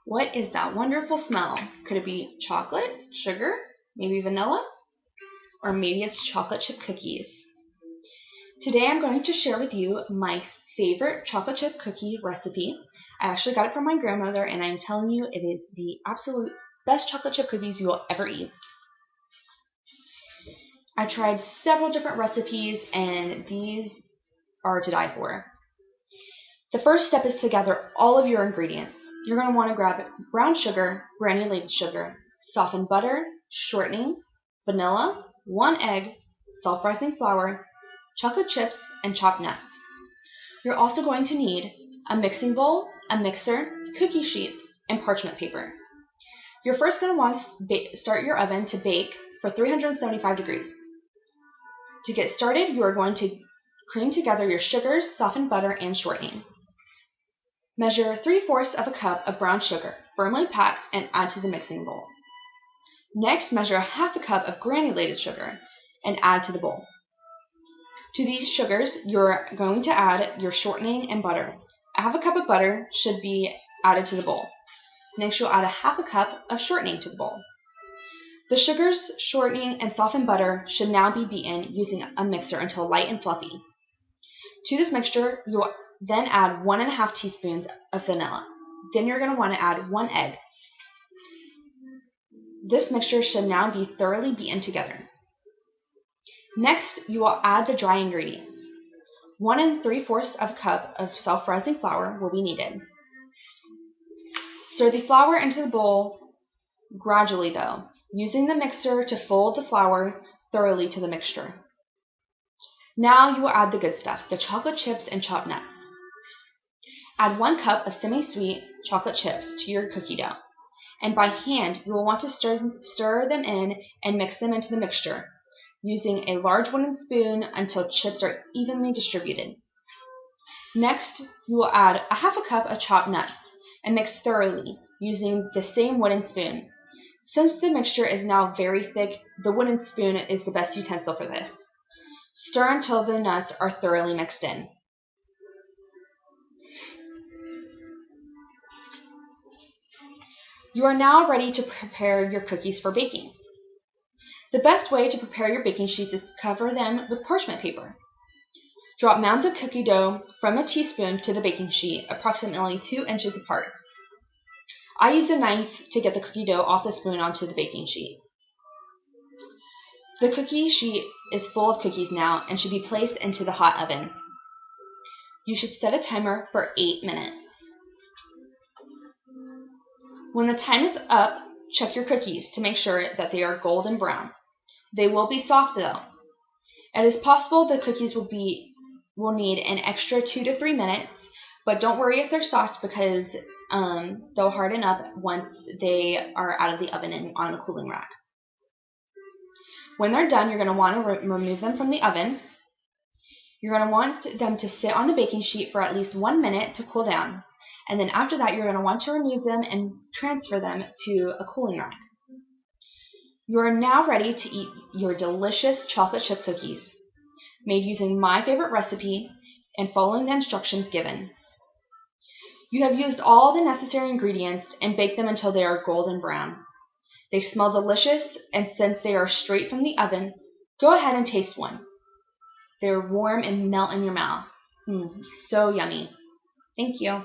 What is that wonderful smell? Could it be chocolate, sugar, maybe vanilla? Or maybe it's chocolate chip cookies. Today I'm going to share with you my favorite chocolate chip cookie recipe. I actually got it from my grandmother, and I'm telling you it is the absolute best chocolate chip cookies you will ever eat. I tried several different recipes, and these are to die for. The first step is to gather all of your ingredients. You're going to want to grab brown sugar, granulated sugar, softened butter, shortening, vanilla, 1 egg, self-rising flour, chocolate chips, and chopped nuts. You're also going to need a mixing bowl, a mixer, cookie sheets, and parchment paper. You're first going to want to start your oven to bake for 375 degrees. To get started, you are going to cream together your sugars, softened butter, and shortening. Measure 3/4 of a cup of brown sugar, firmly packed, and add to the mixing bowl. Next, measure 1/2 cup of granulated sugar and add to the bowl. To these sugars, you're going to add your shortening and butter. 1/2 cup of butter should be added to the bowl. Next, you'll add 1/2 cup of shortening to the bowl. The sugars, shortening, and softened butter should now be beaten using a mixer until light and fluffy. To this mixture, you'll then add 1½ teaspoons of vanilla. Then you're going to want to add 1 egg. This mixture should now be thoroughly beaten together. Next, you will add the dry ingredients. 1 3/4 of a cup of self-rising flour will be needed. Stir the flour into the bowl gradually though, using the mixer to fold the flour thoroughly to the mixture. Now you will add the good stuff, the chocolate chips and chopped nuts. Add 1 cup of semi-sweet chocolate chips to your cookie dough, and by hand you will want to stir them in and mix them into the mixture, using a large wooden spoon until chips are evenly distributed. Next, you will add 1/2 cup of chopped nuts and mix thoroughly using the same wooden spoon. Since the mixture is now very thick, the wooden spoon is the best utensil for this. Stir until the nuts are thoroughly mixed in. You are now ready to prepare your cookies for baking. The best way to prepare your baking sheets is to cover them with parchment paper. Drop mounds of cookie dough from a teaspoon to the baking sheet, approximately 2 inches apart. I use a knife to get the cookie dough off the spoon onto the baking sheet. The cookie sheet is full of cookies now and should be placed into the hot oven. You should set a timer for 8 minutes. When the time is up, check your cookies to make sure that they are golden brown. They will be soft though. It is possible the cookies will need an extra 2 to 3 minutes, but don't worry if they're soft because they'll harden up once they are out of the oven and on the cooling rack. When they're done, you're going to want to remove them from the oven. You're going to want them to sit on the baking sheet for at least 1 minute to cool down. And then after that, you're going to want to remove them and transfer them to a cooling rack. You are now ready to eat your delicious chocolate chip cookies, made using my favorite recipe and following the instructions given. You have used all the necessary ingredients and baked them until they are golden brown. They smell delicious, and since they are straight from the oven, go ahead and taste one. They're warm and melt in your mouth. So yummy. Thank you.